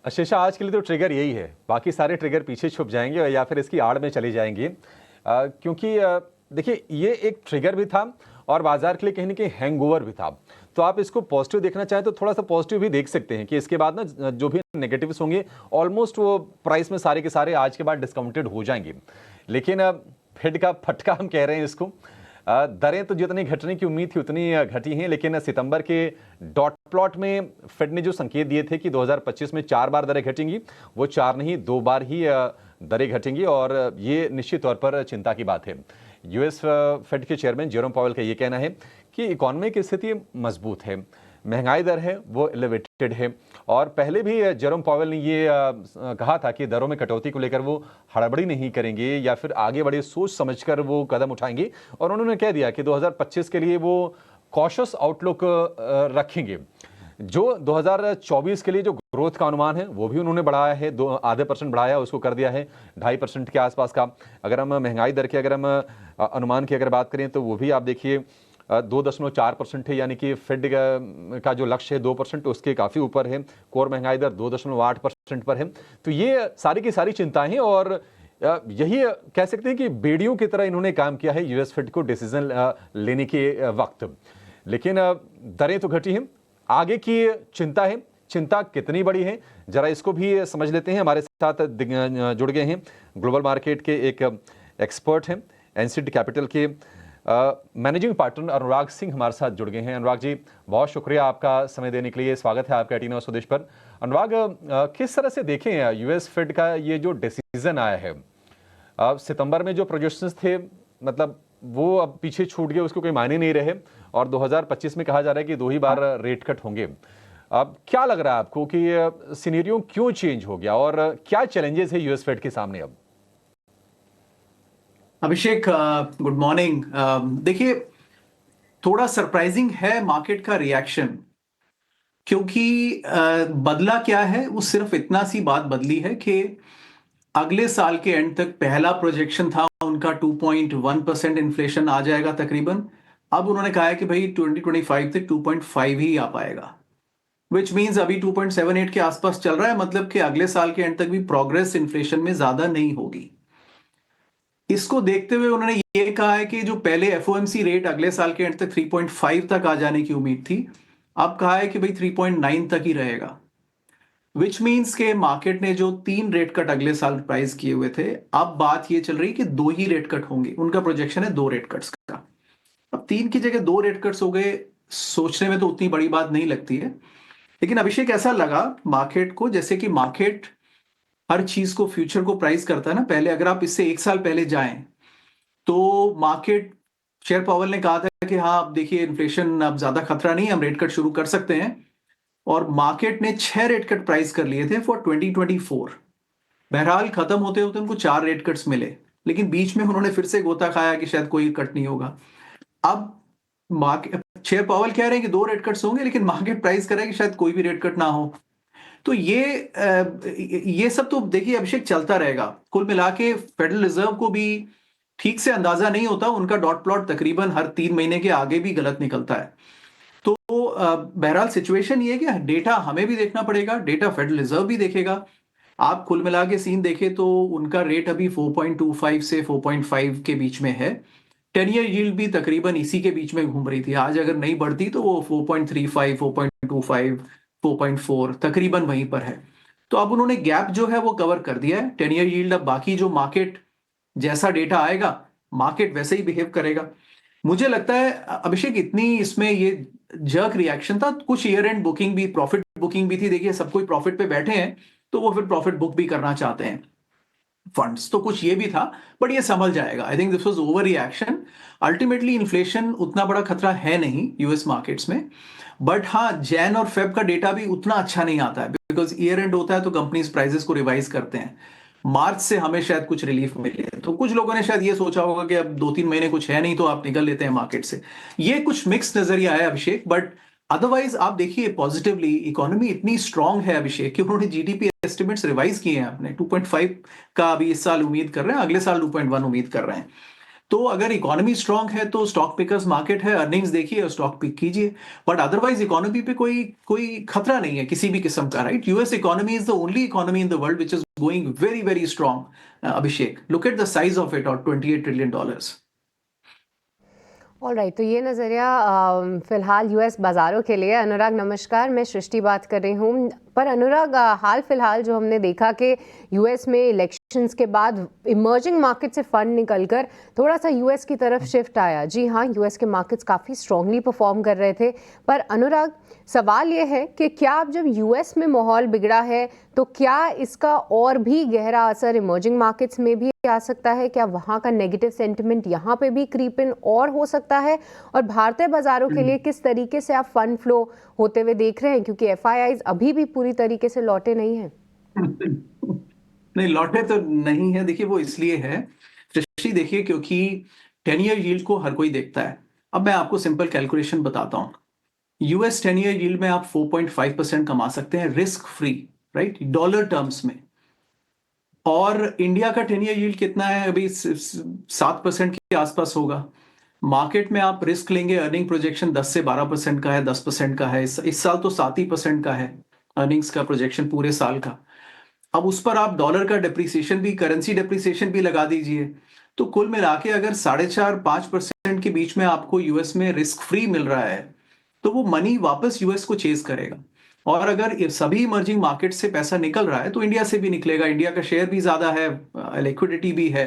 शीशा आज के लिए तो ट्रिगर यही है, बाकी सारे ट्रिगर पीछे छुप जाएंगे या फिर इसकी आड़ में चली जाएंगी। क्योंकि देखिए ये एक ट्रिगर भी था और बाजार के लिए कहीं ना कहीं हैंगओवर भी था। तो आप इसको पॉजिटिव देखना चाहें तो थोड़ा सा पॉजिटिव भी देख सकते हैं कि इसके बाद ना जो भी नेगेटिव्स होंगे ऑलमोस्ट वो प्राइस में सारे के सारे आज के बाद डिस्काउंटेड हो जाएंगे। लेकिन फेड का फटका हम कह रहे हैं इसको। दरें तो जितनी घटने की उम्मीद थी उतनी घटी हैं, लेकिन सितंबर के डॉट प्लॉट में फेड ने जो संकेत दिए थे कि 2025 में 4 बार दरें घटेंगी, वो 4 नहीं 2 बार ही दरें घटेंगी और ये निश्चित तौर पर चिंता की बात है। यूएस फेड के चेयरमैन जेरोम पावेल का ये कहना है कि इकोनॉमी की स्थिति मजबूत है, महंगाई दर है वो एलिवेटेड है और पहले भी जेरोम पावेल ने ये कहा था कि दरों में कटौती को लेकर वो हड़बड़ी नहीं करेंगे या फिर आगे बड़े सोच समझकर वो कदम उठाएंगे। और उन्होंने कह दिया कि 2025 के लिए वो कॉशियस आउटलुक रखेंगे। जो 2024 के लिए जो ग्रोथ का अनुमान है वो भी उन्होंने बढ़ाया है, 0.5% बढ़ाया, उसको कर दिया है 2.5% के आसपास का। अगर हम महंगाई दर के अगर हम अनुमान की अगर बात करें तो वो भी आप देखिए 2.4% है, यानी कि फेड का जो लक्ष्य है 2% उसके काफ़ी ऊपर है। कोर महंगाई दर 2.8% पर है। तो ये सारी की सारी चिंताएं हैं और यही कह सकते हैं कि बेड़ियों की तरह इन्होंने काम किया है यूएस फेड को डिसीजन लेने के वक्त। लेकिन दरें तो घटी हैं, आगे की चिंता है। चिंता कितनी बड़ी है जरा इसको भी समझ लेते हैं। हमारे साथ जुड़ गए हैं ग्लोबल मार्केट के एक एक्सपर्ट हैं, एनसीडी कैपिटल के मैनेजिंग पार्टनर अनुराग सिंह हमारे साथ जुड़ गए हैं। अनुराग जी, बहुत शुक्रिया आपका समय देने के लिए। स्वागत है आपका 18 स्वदेश पर। अनुराग, किस तरह से देखें यूएस फेड का ये जो डिसीजन आया है? सितंबर में जो प्रोजेक्शंस थे मतलब वो अब पीछे छूट गए, उसको कोई मायने नहीं रहे और 2025 में कहा जा रहा है कि 2 ही बार रेट कट होंगे। अब क्या लग रहा है आपको कि सिनेरियो क्यों चेंज हो गया और क्या चैलेंजेस है यूएस फेड के सामने अब? अभिषेक, गुड मॉर्निंग। देखिए, थोड़ा सरप्राइजिंग है मार्केट का रिएक्शन, क्योंकि बदला क्या है, वो सिर्फ इतना सी बात बदली है कि अगले साल के एंड तक पहला प्रोजेक्शन था उनका 2.1% इन्फ्लेशन आ जाएगा तकरीबन। अब उन्होंने कहा है कि भाई 2025 तक 2.5 ही आ पाएगा, विच मीन्स अभी 2.78 के आसपास चल रहा है। मतलब कि अगले साल के एंड तक भी प्रोग्रेस इन्फ्लेशन में ज्यादा नहीं होगी। इसको देखते हुए उन्होंने ये कहा है कि जो पहले एफओएमसी रेट अगले साल के एंड तक 3.5 तक आ जाने की उम्मीद थी, अब कहा है कि भाई 3.9 तक ही रहेगा। विच मीन्स के मार्केट ने जो 3 रेट कट अगले साल प्राइस किए हुए थे, अब बात ये चल रही कि 2 ही रेट कट होंगे। उनका प्रोजेक्शन है 2 रेट कट्स का। अब 3 की जगह 2 रेट कट्स हो गए, सोचने में तो उतनी बड़ी बात नहीं लगती है। लेकिन अभिषेक, ऐसा लगा मार्केट को जैसे कि मार्केट हर चीज को, फ्यूचर को प्राइस करता है ना। पहले अगर आप इससे 1 साल पहले जाएं तो मार्केट, शेयर पावेल ने कहा था कि हाँ अब देखिए इन्फ्लेशन अब ज्यादा खतरा नहीं है, हम रेट कट शुरू कर सकते हैं। और मार्केट ने 6 रेट कट प्राइस कर लिए थे फॉर 2024। बहरहाल खत्म होते होते उनको 4 रेट कट्स मिले, लेकिन बीच में उन्होंने फिर से गोता खाया कि शायद कोई कट नहीं होगा। अब मार्केट, शेयर पावेल कह रहे हैं कि 2 रेट कट्स होंगे, लेकिन मार्केट प्राइस कर रहा है कि शायद कोई भी रेट कट ना हो। तो ये सब तो देखिए अभिषेक चलता रहेगा। कुल मिला के फेडरल रिजर्व को भी ठीक से अंदाजा नहीं होता, उनका डॉट प्लॉट तकरीबन हर 3 महीने के आगे भी गलत निकलता है। तो बहरहाल सिचुएशन ये है कि डेटा हमें भी देखना पड़ेगा, डेटा फेडरल रिजर्व भी देखेगा। आप कुल मिला के सीन देखें तो उनका रेट अभी 4.25 से 4.5 के बीच में है। 10 ईयर यील्ड भी तकरीबन इसी के बीच में घूम रही थी। आज अगर नहीं बढ़ती तो वो 4.35, 4.25, 4.4 तकरीबन वहीं पर है। तो अब उन्होंने गैप जो है वो कवर कर दिया है 10 ईयर यील्ड। अब बाकी जो मार्केट, जैसा डेटा आएगा मार्केट वैसे ही बिहेव करेगा। मुझे लगता है अभिषेक इतनी इसमें ये जर्क रिएक्शन था। कुछ ईयर एंड बुकिंग भी, प्रॉफिट बुकिंग भी थी। देखिए सब कोई प्रॉफिट पे बैठे हैं तो वो फिर प्रॉफिट बुक भी करना चाहते हैं फंड्स, तो कुछ ये भी था। बट ये संभल जाएगा। I think this was over reaction. Ultimately inflation उतना बड़ा खतरा है नहीं यूएस मार्केट्स में। बट हाँ, जैन और फेब का डेटा भी उतना अच्छा नहीं आता है, बिकॉज ईयर एंड होता है तो कंपनीज प्राइसेस को रिवाइज करते हैं। मार्च से हमें शायद कुछ रिलीफ मिले, तो कुछ लोगों ने शायद ये सोचा होगा कि अब 2-3 महीने कुछ है नहीं तो आप निकल लेते हैं मार्केट से। ये कुछ मिक्स नजरिया है अभिषेक। बट अदरवाइज आप देखिए पॉजिटिवली इकोनॉमी इतनी स्ट्रांग है अभिषेक कि उन्होंने जीडीपी एस्टिमेट्स रिवाइज किए हैं अपने। 2.5 का अभी इस साल उम्मीद कर रहे हैं, अगले साल 2.1 उम्मीद कर रहे हैं। तो अगर इकोनॉमी स्ट्रांग है तो स्टॉक पिकर्स मार्केट है, अर्निंग्स देखिए और स्टॉक पिक कीजिए। बट अदरवाइज इकोनॉमी पे कोई कोई खतरा नहीं है किसी भी किस्म का, right? US economy is the only economy in the world which is going very very strong. Abhishek, look at the size of it, और $28 ट्रिलियन। ऑलराइट, तो ये नज़रिया फ़िलहाल यूएस बाज़ारों के लिए। अनुराग नमस्कार, मैं सृष्टि बात कर रही हूँ। पर अनुराग, हाल फिलहाल जो हमने देखा कि यूएस में इलेक्शंस के बाद इमर्जिंग मार्केट से फंड निकलकर थोड़ा सा यूएस की तरफ शिफ्ट आया। जी हाँ, यूएस के मार्केट्स काफ़ी स्ट्रांगली परफॉर्म कर रहे थे। पर अनुराग, सवाल ये है कि क्या अब जब यूएस में माहौल बिगड़ा है तो क्या इसका और भी गहरा असर इमर्जिंग मार्केट्स में भी आ सकता है? क्या वहाँ का नेगेटिव सेंटिमेंट यहाँ पे भी क्रीप इन और हो सकता है? और भारतीय बाजारों के लिए किस तरीके से आप फंड फ्लो होते हुए देख रहे हैं, क्योंकि एफआईआईज अभी भी पूरी तरीके से लौटे नहीं हैं? नहीं, लौटे तो नहीं है। देखिए, वो इसलिए है सृष्टि, देखिए, क्योंकि 10 ईयर यील्ड को हर कोई देखता है। अब मैं आपको सिंपल कैलकुलेशन बताता हूं। यूएस 10 ईयर यील्ड में आप 4.5% कमा सकते हैं risk free, right, dollar terms में। और इंडिया का 10 ईयर यील्ड कितना है अभी? 7% के आसपास होगा। मार्केट में आप रिस्क लेंगे, अर्निंग प्रोजेक्शन 10 से 12% का है, 10% का है। इस साल तो 7% का है अर्निंग्स का प्रोजेक्शन पूरे साल का। अब उस पर आप डॉलर का डिप्रिसिएशन भी, करेंसी डिप्रिसिएशन भी लगा दीजिए, तो कुल मिला के अगर 4.5-5% के बीच में आपको यूएस में रिस्क फ्री मिल रहा है, तो वो मनी वापस यूएस को चेज करेगा। और अगर ये सभी इमर्जिंग मार्केट से पैसा निकल रहा है तो इंडिया से भी निकलेगा। इंडिया का शेयर भी ज्यादा है, लिक्विडिटी भी है।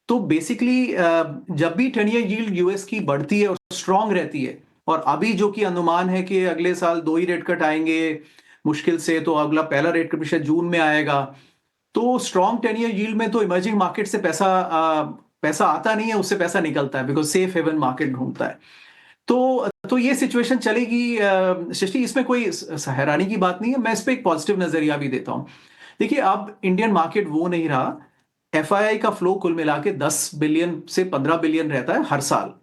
तो बेसिकली जब भी 10 ईयर यील्ड यूएस की बढ़ती है और स्ट्रांग रहती है, और अभी जो कि अनुमान है कि अगले साल 2 ही रेट कट आएंगे मुश्किल से, तो अगला पहला रेट कट शायद जून में आएगा। तो स्ट्रांग 10 ईयर यील्ड में तो इमर्जिंग मार्केट से पैसा आता नहीं है, उससे पैसा निकलता है, बिकॉज सेफ हेवन मार्केट ढूंढता है। तो ये सिचुएशन चलेगी सृष्टि, इसमें कोई हैरानी की बात नहीं है। मैं इस पर एक पॉजिटिव नजरिया भी देता हूं। देखिए, अब इंडियन मार्केट वो नहीं रहा। एफआईआई का फ्लो कुल मिला के 10 बिलियन से 15 बिलियन रहता है हर साल।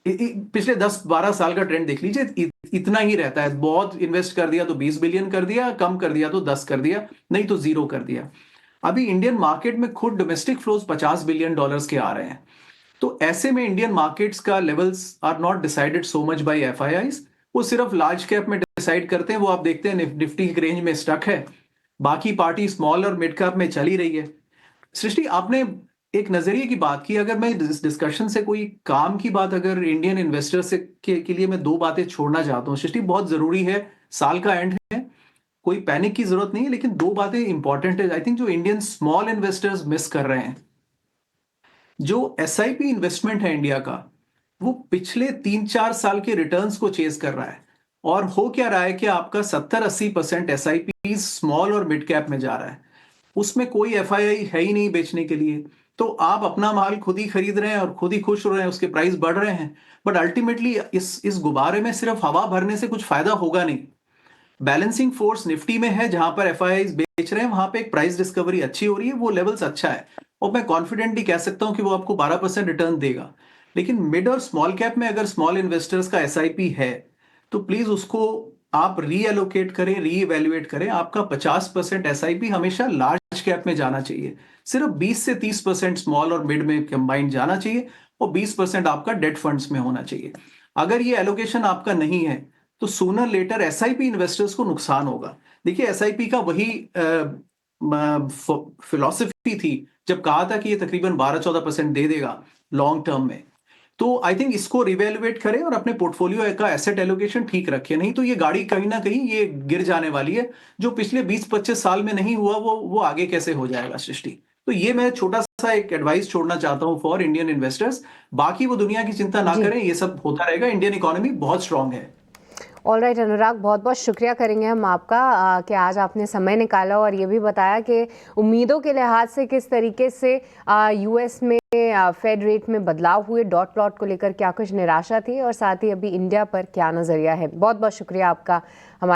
पिछले 10-12 साल का ट्रेंड देख लीजिए, इतना ही रहता है। बहुत इन्वेस्ट कर दिया तो 20 बिलियन कर दिया, कम कर दिया तो 10 कर दिया, नहीं तो 0 कर दिया। अभी इंडियन मार्केट में खुद डोमेस्टिक फ्लोज $50 बिलियन के आ रहे हैं। तो ऐसे में इंडियन मार्केट्स का levels are not decided so much by FIIs. वो सिर्फ लार्ज कैप में डिसाइड करते हैं। वो आप देखते हैं निफ्टी की रेंज में स्टक है, बाकी पार्टी स्मॉल और मिड कैप में चली रही है। सृष्टि, आपने एक नजरिए की बात की। अगर मैं इस डिस्कशन से कोई काम की बात, अगर इंडियन इन्वेस्टर से के लिए मैं 2 बातें छोड़ना चाहता हूँ सृष्टि, बहुत जरूरी है। साल का एंड है, कोई पैनिक की जरूरत नहीं है, लेकिन 2 बातें इंपॉर्टेंट है आई थिंक, जो इंडियन स्मॉल इन्वेस्टर्स मिस कर रहे हैं। जो एसआईपी इन्वेस्टमेंट है इंडिया का, वो पिछले 3-4 साल के रिटर्न्स को चेज कर रहा है। और हो क्या रहा है कि आपका 70-80% एसआईपी स्मॉल और मिड कैप में जा रहा है। उसमें कोई एफआईआई है ही नहीं बेचने के लिए। तो आप अपना माल खुद ही खरीद रहे हैं और खुद ही खुश हो रहे हैं, उसके प्राइस बढ़ रहे हैं। बट अल्टीमेटली इस गुब्बारे में सिर्फ हवा भरने से कुछ फायदा होगा नहीं। बैलेंसिंग फोर्स निफ्टी में है, जहां पर एफआईआईज बेच रहे हैं, वहां पे एक प्राइस डिस्कवरी अच्छी हो रही है, वो लेवल्स अच्छा है। और मैं कॉन्फिडेंटली कह सकता हूं कि वो आपको 12% रिटर्न देगा। लेकिन मिड और स्मॉल कैप में अगर स्मॉल इन्वेस्टर्स का एसआईपी है, तो प्लीज उसको आप रीएलोकेट करें, रीइवेल्युएट करें। आपका 50% एसआईपी हमेशा लार्ज कैप में जाना चाहिए। सिर्फ 20 से 30% स्मॉल और मिड में कंबाइंड जाना चाहिए, और 20% आपका डेट फंड्स में होना चाहिए। अगर ये एलोकेशन आपका नहीं है, तो सूनर लेटर एसआईपी इन्वेस्टर्स को नुकसान होगा। देखिए, एसआईपी का वही फिलॉसफी थी जब कहा था कि ये तकरीबन 12-14% दे देगा लॉन्ग टर्म में। तो आई थिंक इसको रिवेल्युएट करें और अपने पोर्टफोलियो का एसेट एलोकेशन ठीक रखें, नहीं तो ये गाड़ी कहीं ना कहीं ये गिर जाने वाली है। जो पिछले 20-25 साल में नहीं हुआ, वो आगे कैसे हो जाएगा सृष्टि? तो ये मैं छोटा सा एक एडवाइस छोड़ना चाहता हूं फॉर इंडियन इन्वेस्टर्स। बाकी वो दुनिया की चिंता ना जी। करें, ये सब होता रहेगा। इंडियन इकोनॉमी बहुत स्ट्रांग है। ऑलराइट अनुराग, बहुत बहुत शुक्रिया करेंगे हम आपका कि आज आपने समय निकाला और ये भी बताया कि उम्मीदों के लिहाज से किस तरीके से यूएस में फेड रेट में बदलाव हुए, डॉट प्लॉट को लेकर क्या कुछ निराशा थी, और साथ ही अभी इंडिया पर क्या नज़रिया है। बहुत बहुत शुक्रिया आपका हमारे